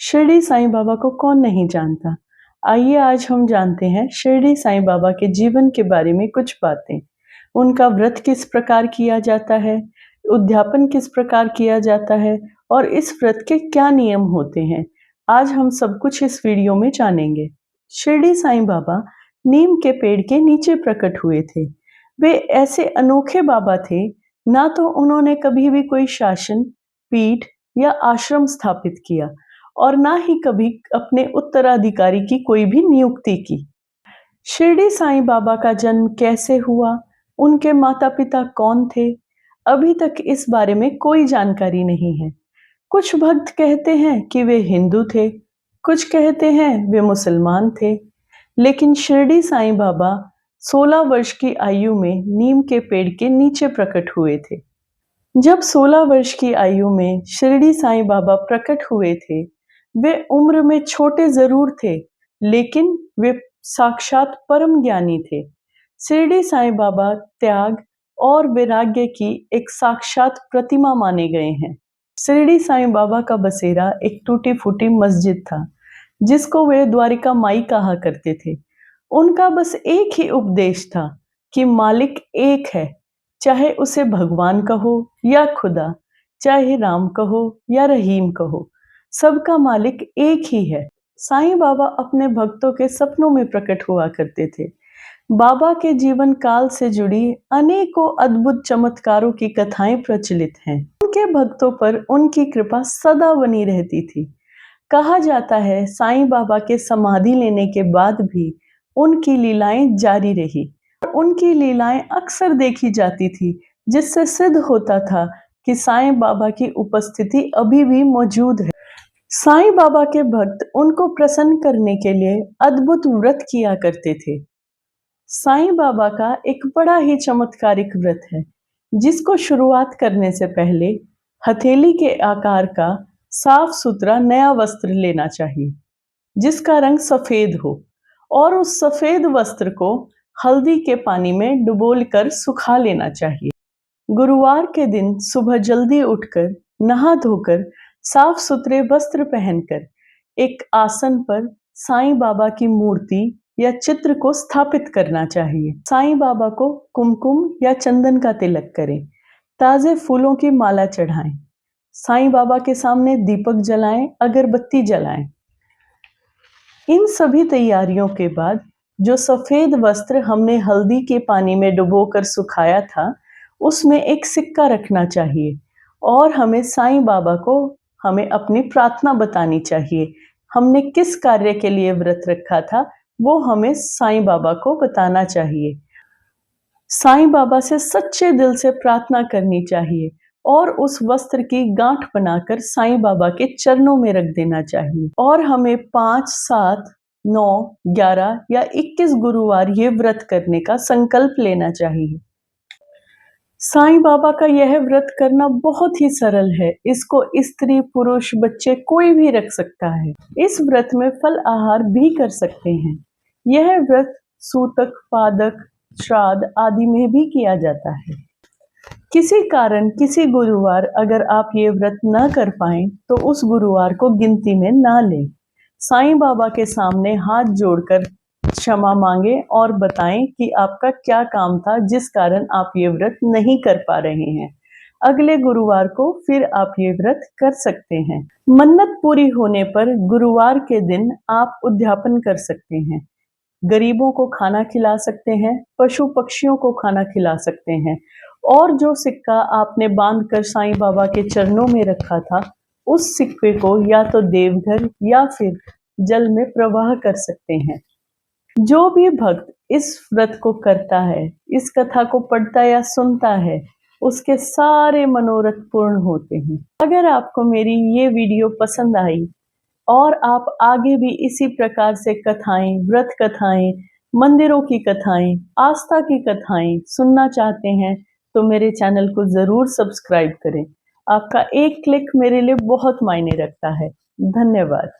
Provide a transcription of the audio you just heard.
शिरडी साईं बाबा को कौन नहीं जानता। आइए आज हम जानते हैं शिरडी साईं बाबा के जीवन के बारे में कुछ बातें। उनका व्रत किस प्रकार किया जाता है, उद्यापन किस प्रकार किया जाता है और इस व्रत के क्या नियम होते हैं। आज हम सब कुछ इस वीडियो में जानेंगे। शिरडी साईं बाबा नीम के पेड़ के नीचे प्रकट हुए थे। वे ऐसे अनोखे बाबा थे, ना तो उन्होंने कभी भी कोई शासन, पीठ या आश्रम स्थापित किया और ना ही कभी अपने उत्तराधिकारी की कोई भी नियुक्ति की। शिरडी साईं बाबा का जन्म कैसे हुआ, उनके माता पिता कौन थे, अभी तक इस बारे में कोई जानकारी नहीं है। कुछ भक्त कहते हैं कि वे हिंदू थे, कुछ कहते हैं वे मुसलमान थे, लेकिन शिरडी साईं बाबा 16 वर्ष की आयु में नीम के पेड़ के नीचे प्रकट हुए थे। जब 16 वर्ष की आयु में शिरडी साईं बाबा प्रकट हुए थे, वे उम्र में छोटे जरूर थे, लेकिन वे साक्षात परम ज्ञानी थे। शिरडी साईं बाबा त्याग और वैराग्य की एक साक्षात प्रतिमा माने गए हैं। शिरडी साईं बाबा का बसेरा एक टूटी फूटी मस्जिद था, जिसको वे द्वारिका माई कहा करते थे। उनका बस एक ही उपदेश था कि मालिक एक है, चाहे उसे भगवान कहो या खुदा, चाहे राम कहो या रहीम कहो, सबका मालिक एक ही है। साईं बाबा अपने भक्तों के सपनों में प्रकट हुआ करते थे। बाबा के जीवन काल से जुड़ी अनेकों अद्भुत चमत्कारों की कथाएं प्रचलित हैं। उनके भक्तों पर उनकी कृपा सदा बनी रहती थी। कहा जाता है साईं बाबा के समाधि लेने के बाद भी उनकी लीलाएं जारी रही। उनकी लीलाएं अक्सर देखी जाती थी, जिससे सिद्ध होता था कि साईं बाबा की उपस्थिति अभी भी मौजूद है। साईं बाबा के भक्त उनको प्रसन्न करने के लिए अद्भुत व्रत किया करते थे। साईं बाबा का एक बड़ा ही चमत्कारिक व्रत है, जिसको शुरुआत करने से पहले हथेली के आकार का साफ सुथरा नया वस्त्र लेना चाहिए, जिसका रंग सफेद हो, और उस सफेद वस्त्र को हल्दी के पानी में डुबोल कर सुखा लेना चाहिए। गुरुवार के दिन सुबह जल्दी उठकर नहा धोकर साफ सुथरे वस्त्र पहनकर एक आसन पर साईं बाबा की मूर्ति या चित्र को स्थापित करना चाहिए। साईं बाबा को कुमकुम या चंदन का तिलक करें, ताजे फूलों की माला चढ़ाएं, साईं बाबा के सामने दीपक जलाएं, अगरबत्ती जलाएं। इन सभी तैयारियों के बाद जो सफेद वस्त्र हमने हल्दी के पानी में डुबोकर सुखाया था, उसमें एक सिक्का रखना चाहिए और हमें साईं बाबा को हमें अपनी प्रार्थना बतानी चाहिए। हमने किस कार्य के लिए व्रत रखा था, वो हमें साईं बाबा को बताना चाहिए। साईं बाबा से सच्चे दिल से प्रार्थना करनी चाहिए और उस वस्त्र की गांठ बनाकर साईं बाबा के चरणों में रख देना चाहिए। और हमें 5, 7, 9, 11 या 21 गुरुवार ये व्रत करने का संकल्प लेना चाहिए। साईं बाबा का यह व्रत करना बहुत ही सरल है। इसको स्त्री, पुरुष, बच्चे कोई भी रख सकता है। इस व्रत में फल आहार भी कर सकते हैं। यह व्रत सूतक, पादक, श्राद्ध आदि में भी किया जाता है। किसी कारण किसी गुरुवार अगर आप ये व्रत न कर पाएं, तो उस गुरुवार को गिनती में ना लें। साईं बाबा के सामने हाथ जोड़कर क्षमा मांगे और बताएं कि आपका क्या काम था जिस कारण आप ये व्रत नहीं कर पा रहे हैं। अगले गुरुवार को फिर आप ये व्रत कर सकते हैं। मन्नत पूरी होने पर गुरुवार के दिन आप उद्यापन कर सकते हैं। गरीबों को खाना खिला सकते हैं, पशु पक्षियों को खाना खिला सकते हैं, और जो सिक्का आपने बांधकर साईं बाबा के चरणों में रखा था, उस सिक्के को या तो देवघर या फिर जल में प्रवाह कर सकते हैं। जो भी भक्त इस व्रत को करता है, इस कथा को पढ़ता या सुनता है, उसके सारे मनोरथ पूर्ण होते हैं। अगर आपको मेरी ये वीडियो पसंद आई और आप आगे भी इसी प्रकार से कथाएं, व्रत कथाएं, मंदिरों की कथाएं, आस्था की कथाएं सुनना चाहते हैं, तो मेरे चैनल को जरूर सब्सक्राइब करें। आपका एक क्लिक मेरे लिए बहुत मायने रखता है। धन्यवाद।